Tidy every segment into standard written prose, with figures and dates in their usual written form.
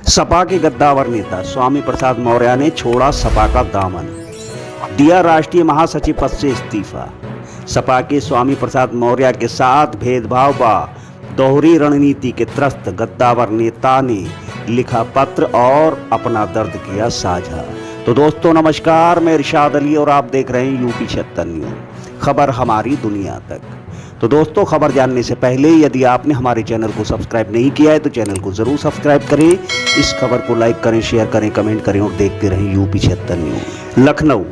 सपा के गद्दावर नेता स्वामी प्रसाद मौर्य ने छोड़ा सपा का दामन, दिया राष्ट्रीय महासचिव पद से इस्तीफा। सपा के स्वामी प्रसाद मौर्य के साथ भेदभाव व दोहरी रणनीति के त्रस्त गद्दावर नेता ने लिखा पत्र और अपना दर्द किया साझा। तो दोस्तों नमस्कार, मैं इरशाद अली और आप देख रहे हैं यूपी 76 न्यूज़, खबर हमारी दुनिया तक। तो दोस्तों खबर जानने से पहले यदि आपने हमारे चैनल को सब्सक्राइब नहीं किया है तो चैनल को जरूर सब्सक्राइब करें, इस खबर को लाइक करें, शेयर करें, कमेंट करें और देखते रहें UP 76 news. Lucknow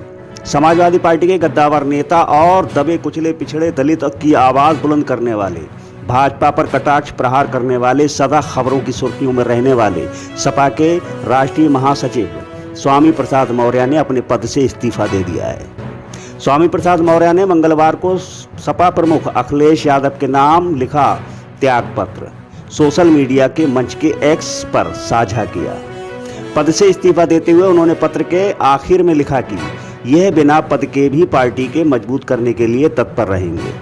Samajwadi party के गद्दावर नेता और दबे कुचले पिछड़े दलित की आवाज़ बुलंद करने वाले, भाजपा पर कटाक्ष प्रहार करने वाले, सदा खबरों की सुर्खियों में रहने वाले सपा के राष्ट्रीय महासचिव स्वामी प्रसाद मौर्य ने अपने पद से इस्तीफा दे दिया है। स्वामी प्रसाद मौर्य ने मंगलवार को सपा प्रमुख अखिलेश यादव के नाम लिखा त्याग पत्र सोशल मीडिया के मंच के एक्स पर साझा किया। पद से इस्तीफा देते हुए उन्होंने पत्र के आखिर में लिखा कि यह बिना पद के भी पार्टी के मजबूत करने के लिए तत्पर रहेंगे।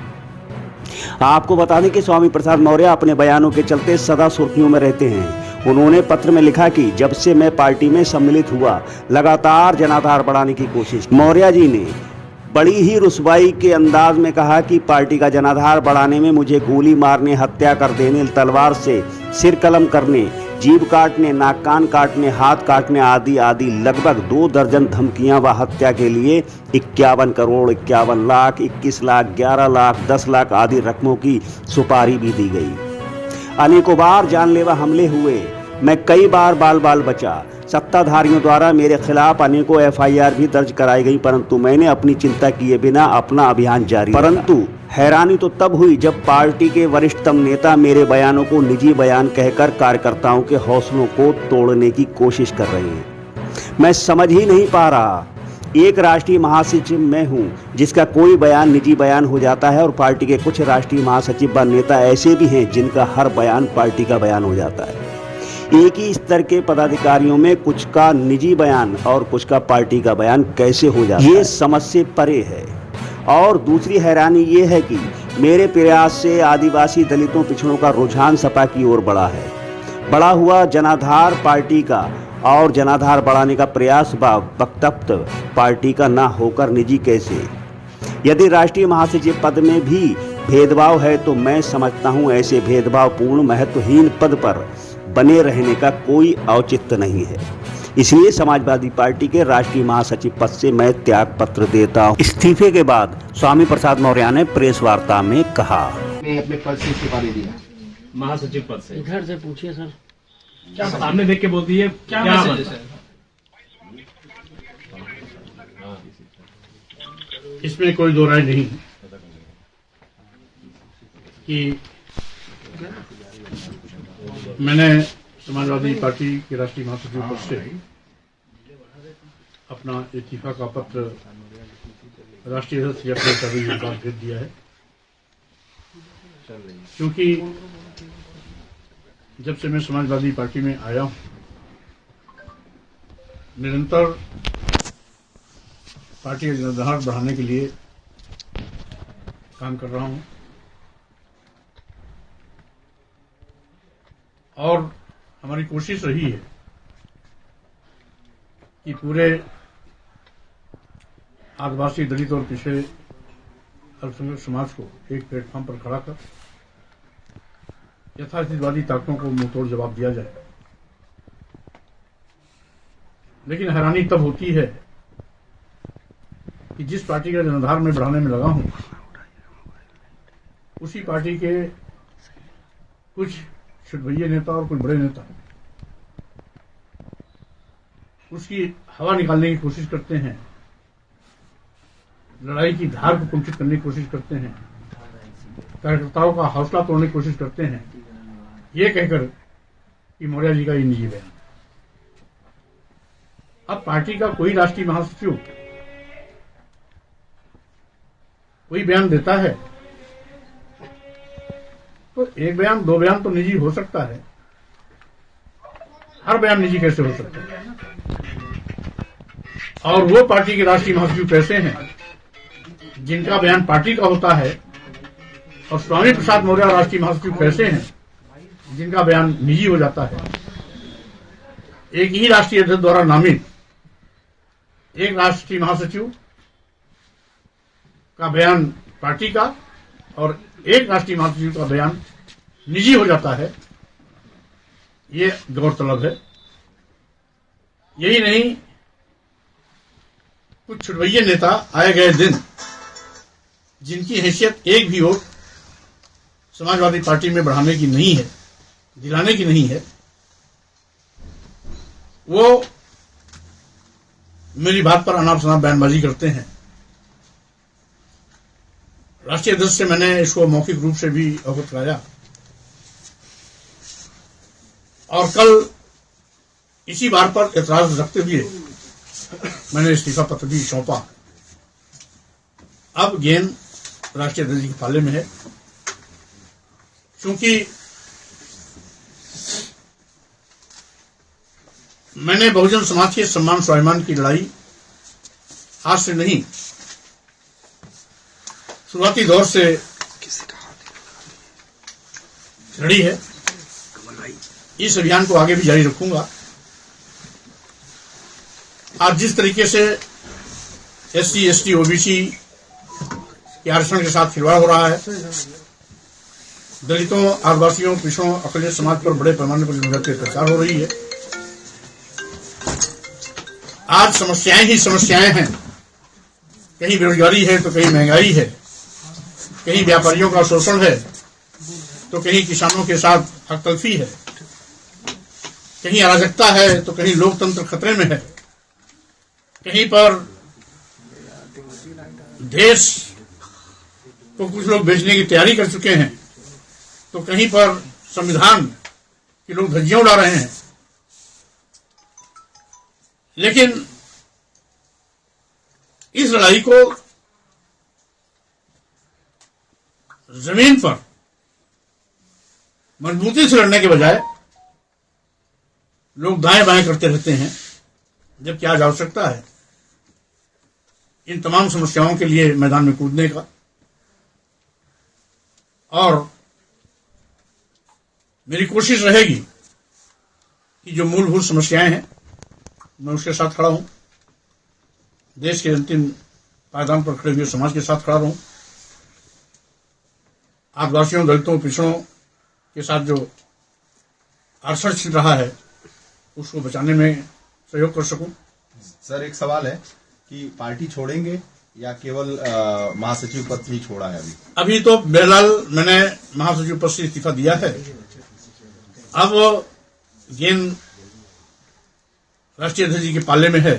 आपको बता दें कि स्वामी प्रसाद मौर्य अपने बयानों के चलते सदा सुर्खियों में रहते हैं। उन्होंने पत्र में लिखा कि जब से मैं पार्टी में सम्मिलित हुआ लगातार जनाधार बढ़ाने की कोशिश। मौर्य जी ने बड़ी ही रुसवाई के अंदाज में कहा कि पार्टी का जनाधार बढ़ाने में मुझे गोली मारने, हत्या कर देने, तलवार से सिर कलम करने, जीभ काटने, नाक कान काटने, हाथ काटने आदि आदि लगभग 2 दर्जन धमकियां व हत्या के लिए 51 करोड़, 51 लाख, 21 लाख, 11 लाख, 10 लाख आदि रकमों की सुपारी भी दी गई। अनेकों बार जानलेवा हमले हुए, मैं कई बार बाल बचा। सत्ताधारियों द्वारा मेरे खिलाफ अनेकों FIR भी दर्ज कराई गई, परंतु मैंने अपनी चिंता किए बिना अपना अभियान जारी रखा। परंतु हैरानी तो तब हुई जब पार्टी के वरिष्ठतम नेता मेरे बयानों को निजी बयान कहकर कार्यकर्ताओं के हौसलों को तोड़ने की कोशिश कर रहे हैं। मैं समझ ही नहीं पा रहा, एक राष्ट्रीय महासचिव मैं हूं जिसका कोई बयान निजी बयान हो जाता है और पार्टी के कुछ राष्ट्रीय महासचिव व नेता ऐसे भी हैं जिनका हर बयान पार्टी का बयान हो जाता है। एक ही स्तर के पदाधिकारियों में कुछ का निजी बयान और कुछ का पार्टी का बयान कैसे हो जाता है, ये समझ से परे है। और दूसरी हैरानी ये है कि मेरे प्रयास से आदिवासी दलितों पिछड़ों का रुझान सपा की ओर बढ़ा है। बढ़ा हुआ जनाधार पार्टी का और जनाधार बढ़ाने का प्रयास वक्तव्य पार्टी का ना होकर निजी कैसे? यदि राष्ट्रीय महासचिव पद में भी भेदभाव है तो मैं समझता हूं ऐसे भेदभावपूर्ण महत्वहीन पद पर बने रहने का कोई औचित्य नहीं है। इसलिए समाजवादी पार्टी के राष्ट्रीय महासचिव पद से मैं त्याग पत्र देता हूं। इस्तीफे के बाद स्वामी प्रसाद मौर्य ने प्रेस वार्ता में कहा, मैं अपने पद से इस्तीफा दे दिया, महासचिव पद से। इधर से पूछिए सर, क्या सामने देख के बोलती है क्या मैसेज है? इसमें कोई दो राय नहीं कि मैंने समाजवादी पार्टी के राष्ट्रीय महासचिव पद से अपना इस्तीफा का पत्र राष्ट्रीय अध्यक्ष अखिलेश यादव जी के पास भेज दिया है, क्योंकि जब से मैं समाजवादी पार्टी में आया हूं निरंतर पार्टी का जनाधार बढ़ाने के लिए काम कर रहा हूं और हमारी कोशिश रही है कि पूरे आदिवासी दलित और पिछड़े अल्पसंख्यक समाज को एक प्लेटफॉर्म पर खड़ा कर यथास्थितिवादी ताकतों को मुंहतोड़ जवाब दिया जाए। लेकिन हैरानी तब होती है कि जिस पार्टी का जनाधार में बढ़ाने में लगा हूं उसी पार्टी के कुछ छुटभैये नेता और कुछ बड़े नेता उसकी हवा निकालने की कोशिश करते हैं, लड़ाई की धार को कुंठित करने की कोशिश करते हैं, कार्यकर्ताओं का हौसला तोड़ने की कोशिश करते हैं, ये कहकर कि मौर्य जी का ये निजी बयान। अब पार्टी का कोई राष्ट्रीय महासचिव कोई बयान देता है तो एक बयान, 2 बयान तो निजी हो सकता है, हर बयान निजी कैसे हो सकता है? और वो पार्टी के राष्ट्रीय महासचिव कैसे हैं जिनका बयान पार्टी का होता है, और स्वामी प्रसाद मौर्य राष्ट्रीय महासचिव कैसे हैं जिनका बयान निजी हो जाता है? एक ही राष्ट्रीय अध्यक्ष द्वारा नामित एक राष्ट्रीय महासचिव का बयान पार्टी का और एक राष्ट्रीय महासचिव का बयान निजी हो जाता है, ये गौरतलब है। यही नहीं, कुछ छुटभैये नेता आए गए दिन जिनकी हैसियत एक भी वोट समाजवादी पार्टी में बढ़ाने की नहीं है, दिलाने की नहीं है, वो मेरी बात पर अनाप शनाप बयानबाजी करते हैं। राष्ट्रीय अध्यक्ष से मैंने इसको मौखिक रूप से भी अवगत कराया और कल इसी बात पर एतराज रखते हुए मैंने इस्तीफा पत्र भी सौंपा। अब गेंद राष्ट्रीय अध्यक्ष के पाले में है, क्योंकि मैंने बहुजन समाज के सम्मान स्वाभिमान की लड़ाई आज से नहीं, शुरुआती दौर से लड़ी है। इस अभियान को आगे भी जारी रखूंगा। आज जिस तरीके से एससी, एसटी, ओबीसी के आरक्षण के साथ खिलवाड़ हो रहा है, दलितों, आदिवासियों, पिछड़ों, अकलियत समाज पर बड़े पैमाने पर जनजातीय अत्याचार हो रही है। आज समस्याएं ही समस्याएं हैं, कहीं बेरोजगारी है तो कहीं महंगाई है, कहीं व्यापारियों का शोषण है तो कहीं किसानों के साथ हकतलफी है, कहीं अराजकता है तो कहीं लोकतंत्र खतरे में है, कहीं पर देश को कुछ लोग बेचने की तैयारी कर चुके हैं तो कहीं पर संविधान के लोग धज्जियां उड़ा रहे हैं। लेकिन इस लड़ाई को जमीन पर मजबूती से लड़ने के बजाय लोग दाएं बाएं करते रहते हैं, जबकि आज आवश्यकता है इन तमाम समस्याओं के लिए मैदान में कूदने का। और मेरी कोशिश रहेगी कि जो मूलभूत समस्याएं हैं मैं उसके साथ खड़ा हूं, देश के अंतिम पायदान पर खड़े हुए समाज के साथ खड़ा रहूं, आदिवासियों, दलितों, पिछड़ों के साथ जो आरक्षण छिल रहा है उसको बचाने में सहयोग कर सकूं। सर, एक सवाल है कि पार्टी छोड़ेंगे या केवल महासचिव पद ही छोड़ा है? अभी तो बेलाल मैंने महासचिव पद से इस्तीफा दिया है। अब गेंद राष्ट्रीय अध्यक्ष जी के पाले में है।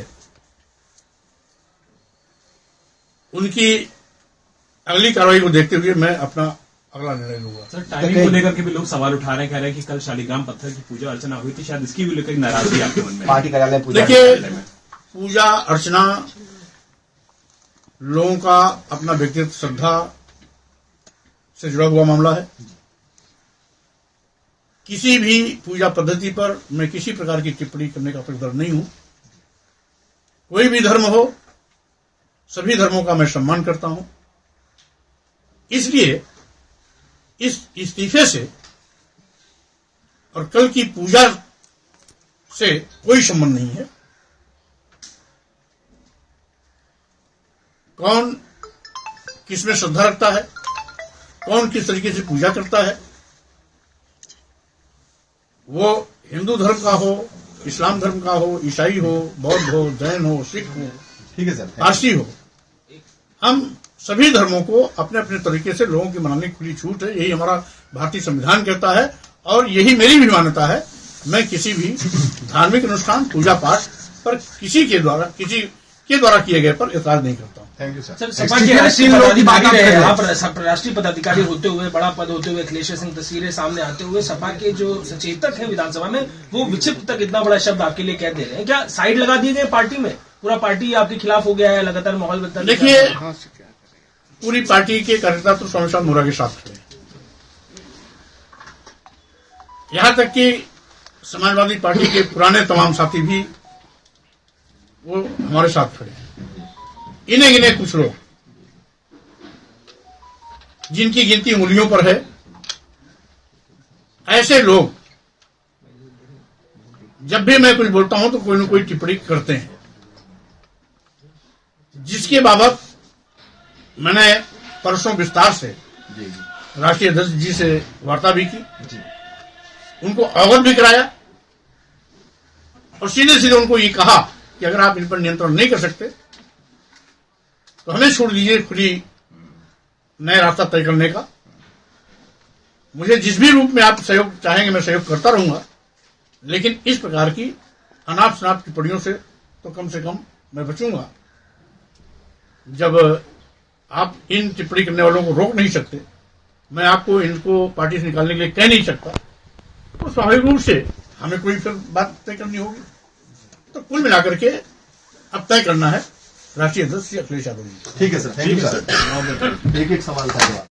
उनकी अगली कार्रवाई को देखते हुए मैं अपना अगला निर्णय लूंगा। सर, टाइमिंग को लेकर के भी लोग सवाल उठा रहे हैं, कह रहे हैं कि कल शालिग्राम पत्थर की पूजा अर्चना हुई थी, शायद इसकी भी लेकर नाराजगी आपके मन में? पार्टी कार्यालय देखिए, पूजा अर्चना लोगों का अपना व्यक्तिगत श्रद्धा से जुड़ा हुआ मामला है। किसी भी पूजा पद्धति पर मैं किसी प्रकार की टिप्पणी करने का हकदार नहीं हूं। कोई भी धर्म हो, सभी धर्मों का मैं सम्मान करता हूं। इसलिए इस इस्तीफे से और कल की पूजा से कोई संबंध नहीं है। कौन किसमें श्रद्धा रखता है, कौन किस तरीके से पूजा करता है, वो हिंदू धर्म का हो, इस्लाम धर्म का हो, ईसाई हो, बौद्ध हो, जैन हो, सिख हो, ठीक है सर, पारसी हो, हम सभी धर्मों को अपने अपने तरीके से लोगों की मनाने की खुली छूट है। यही हमारा भारतीय संविधान कहता है और यही मेरी भी मान्यता है। मैं किसी भी धार्मिक अनुष्ठान, पूजा पाठ पर किसी के द्वारा किए गए पर एतराज नहीं करता हूं। Thank you sir. Sir, Sapa के राष्ट्रीय पदाधिकारी रहे, आप राष्ट्रीय पदाधिकारी होते हुए, बड़ा पद होते हुए, अखिलेश सिंह तस्वीरें सामने आते हुए सपा के जो सचेतक हैं विधानसभा में, वो विक्षिप्त तक इतना बड़ा शब्द आपके लिए कह दे रहे हैं। क्या साइड लगा दिए गए पार्टी में? पूरा पार्टी आपके खिलाफ हो गया है, लगातार माहौल बदलता है। देखिए, पूरी पार्टी के कार्यकर्ता तो स्वामी प्रसाद मौर्य के साथ खड़े, यहां तक कि समाजवादी पार्टी के पुराने तमाम साथी भी वो हमारे साथ खड़े। इन्हें गिने कुछ लोग जिनकी गिनती उंगलियों पर है, ऐसे लोग जब भी मैं कुछ बोलता हूं तो कोई न कोई टिप्पणी करते हैं, जिसके बाबत मैंने परसों विस्तार से राष्ट्रीय अध्यक्ष जी से वार्ता भी की, उनको अवगत भी कराया और सीधे सीधे उनको ये कहा कि अगर आप इन पर नियंत्रण नहीं कर सकते तो हमें छोड़ दीजिए खुली नया रास्ता तय करने का। मुझे जिस भी रूप में आप सहयोग चाहेंगे मैं सहयोग करता रहूंगा, लेकिन इस प्रकार की अनाप शनाप टिप्पणियों से कम मैं बचूंगा। जब आप इन टिप्पणी करने वालों को रोक नहीं सकते, मैं आपको इनको पार्टी से निकालने के लिए कह नहीं सकता, तो स्वाभाविक रूप से हमें कोई फिर बात तय करनी होगी। तो कुल मिलाकर के अब तय करना है राष्ट्रीय अध्यक्ष श्री अखिलेश यादव जी। ठीक है सर, थैंक यू सर। एक एक सवाल का जवाब।